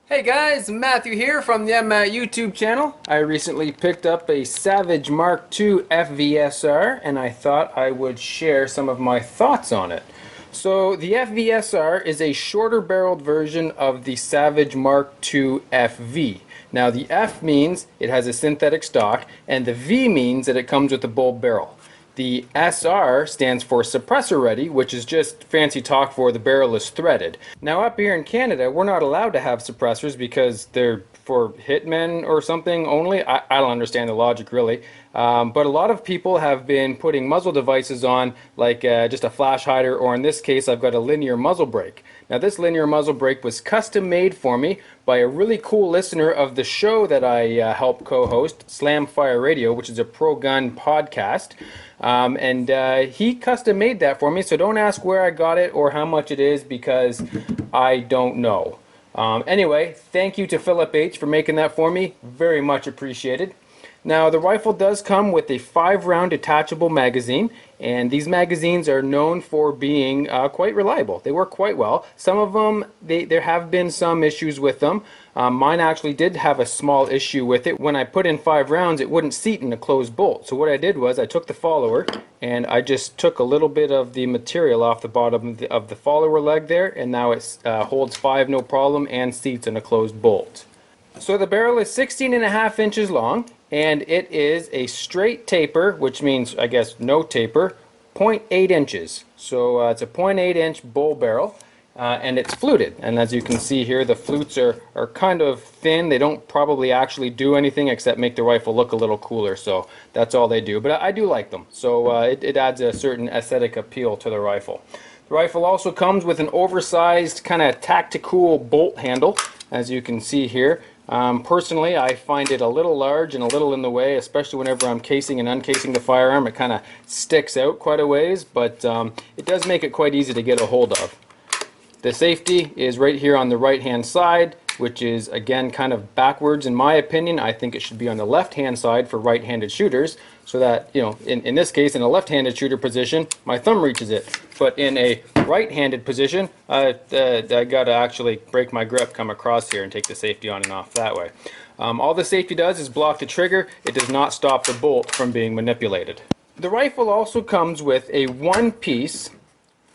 Hey guys, Matthew here from the YouTube channel. I recently picked up a Savage Mark II FVSR and I thought I would share some of my thoughts on it. So the FVSR is a shorter barreled version of the Savage Mark II FV. Now the F means it has a synthetic stock and the V means that it comes with a bull barrel. The SR stands for suppressor ready, which is just fancy talk for the barrel is threaded. Now up here in Canada, we're not allowed to have suppressors because they're for hitmen or something only. I don't understand the logic really. But a lot of people have been putting muzzle devices on, like just a flash hider, or in this case I've got a linear muzzle brake. Now this linear muzzle brake was custom made for me by a really cool listener of the show that I help co-host, Slam Fire Radio, which is a pro-gun podcast. He custom made that for me, so don't ask where I got it or how much it is because I don't know. Anyway, thank you to Philip H. for making that for me. Very much appreciated. Now the rifle does come with a 5-round detachable magazine, and these magazines are known for being quite reliable. They work quite well. Some of them, there have been some issues with them. Mine actually did have a small issue with it. When I put in 5 rounds, it wouldn't seat in a closed bolt. So what I did was I took the follower and I just took a little bit of the material off the bottom of the follower leg there, and now it holds 5 no problem and seats in a closed bolt. So the barrel is 16.5 inches long, and it is a straight taper, which means, I guess, no taper, 0.8 inches. So it's a 0.8 inch bull barrel, and it's fluted. And as you can see here, the flutes are kind of thin. They don't probably actually do anything except make the rifle look a little cooler, so that's all they do. But I do like them, so it adds a certain aesthetic appeal to the rifle. The rifle also comes with an oversized kind of tactical bolt handle, as you can see here. Personally, I find it a little large and a little in the way, especially whenever I'm casing and uncasing the firearm. It kind of sticks out quite a ways, but it does make it quite easy to get a hold of. The safety is right here on the right hand side, which is again kind of backwards in my opinion. I think it should be on the left hand side for right-handed shooters, so that, you know, in this case, in a left-handed shooter position, my thumb reaches it. But in a right-handed position, I got to actually break my grip, come across here, and take the safety on and off that way. All the safety does is block the trigger. It does not stop the bolt from being manipulated. The rifle also comes with a one-piece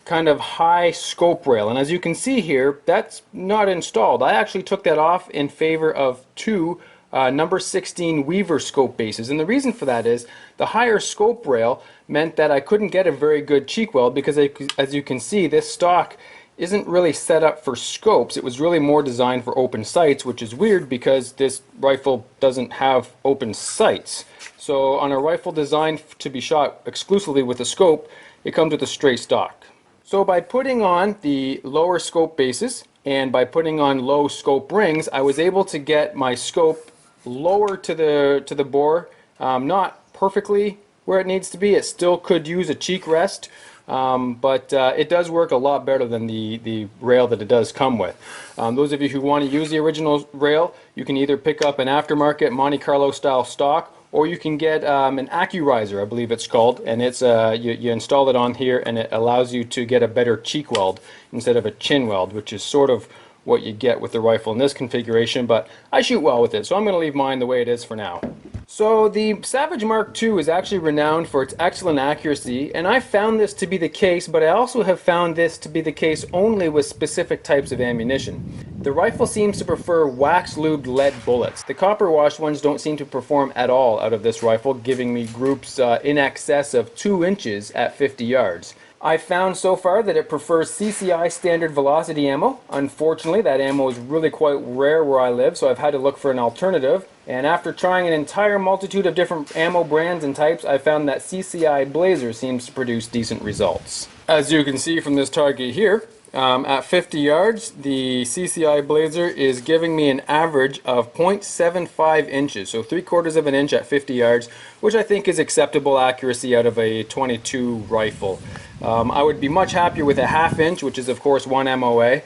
kind of high scope rail, and as you can see here, that's not installed. I actually took that off in favor of 2 number 16 Weaver scope bases, and the reason for that is the higher scope rail meant that I couldn't get a very good cheek weld because, as you can see, this stock isn't really set up for scopes. It was really more designed for open sights, which is weird because this rifle doesn't have open sights. So on a rifle designed to be shot exclusively with a scope, it comes with a straight stock. So by putting on the lower scope bases and by putting on low scope rings, I was able to get my scope lower to the bore, not perfectly where it needs to be. It still could use a cheek rest, but it does work a lot better than the rail that it does come with. Those of you who want to use the original rail, you can either pick up an aftermarket Monte Carlo style stock, or you can get an AccuRiser, I believe it's called, and it's you install it on here and it allows you to get a better cheek weld instead of a chin weld, which is sort of what you get with the rifle in this configuration, but I shoot well with it, so I'm going to leave mine the way it is for now. So the Savage Mark II is actually renowned for its excellent accuracy, and I found this to be the case, but I also have found this to be the case only with specific types of ammunition. The rifle seems to prefer wax-lubed lead bullets. The copper-washed ones don't seem to perform at all out of this rifle, giving me groups in excess of 2 inches at 50 yards. I found so far that it prefers CCI standard velocity ammo. Unfortunately, that ammo is really quite rare where I live, so I've had to look for an alternative. And after trying an entire multitude of different ammo brands and types, I found that CCI Blazer seems to produce decent results. As you can see from this target here, at 50 yards, the CCI Blazer is giving me an average of 0.75 inches, so 3/4 of an inch at 50 yards, which I think is acceptable accuracy out of a .22 rifle. I would be much happier with a 1/2 inch, which is of course 1 MOA,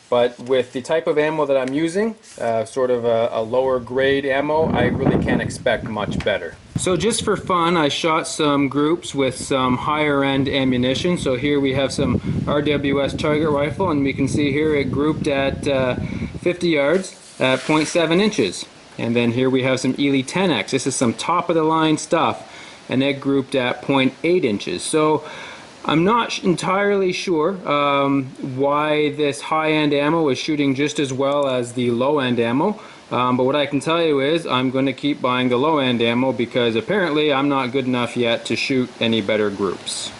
but with the type of ammo that I'm using, sort of a lower grade ammo, I really can't expect much better. So just for fun, I shot some groups with some higher end ammunition. So here we have some RWS target rifle, and we can see here it grouped at 50 yards at 0.7 inches. And then here we have some Ely 10X. This is some top of the line stuff, and they're grouped at 0.8 inches. So I'm not entirely sure why this high-end ammo is shooting just as well as the low-end ammo. But what I can tell you is I'm going to keep buying the low-end ammo because apparently I'm not good enough yet to shoot any better groups.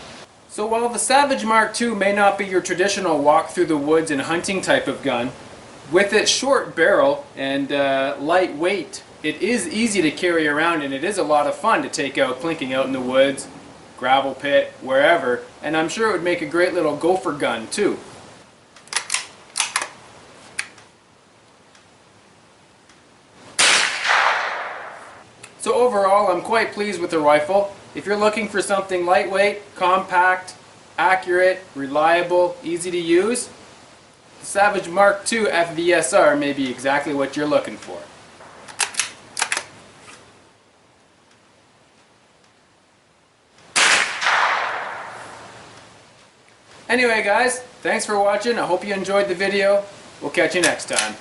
So while the Savage Mark II may not be your traditional walk through the woods and hunting type of gun, with its short barrel and light weight, it is easy to carry around, and it is a lot of fun to take out plinking out in the woods, gravel pit, wherever, and I'm sure it would make a great little gopher gun too. So overall, I'm quite pleased with the rifle. If you're looking for something lightweight, compact, accurate, reliable, easy to use, the Savage Mark II FVSR may be exactly what you're looking for. Anyway guys, thanks for watching. I hope you enjoyed the video. We'll catch you next time.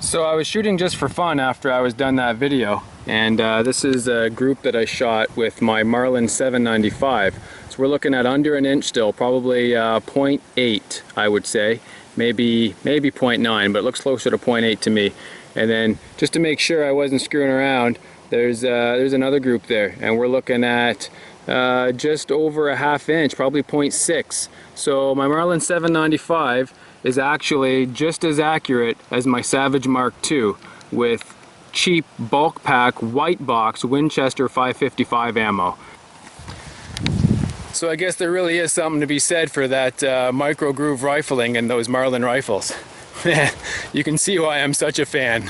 So I was shooting just for fun after I was done that video, and this is a group that I shot with my Marlin 795. So we're looking at under an inch still, probably 0.8 I would say, maybe 0.9, but it looks closer to 0.8 to me. And then just to make sure I wasn't screwing around, there's another group there, and we're looking at just over a ½ inch, probably 0.6. So my Marlin 795 is actually just as accurate as my Savage Mark II with cheap bulk pack white box Winchester 555 ammo. So I guess there really is something to be said for that micro groove rifling in those Marlin rifles. You can see why I'm such a fan.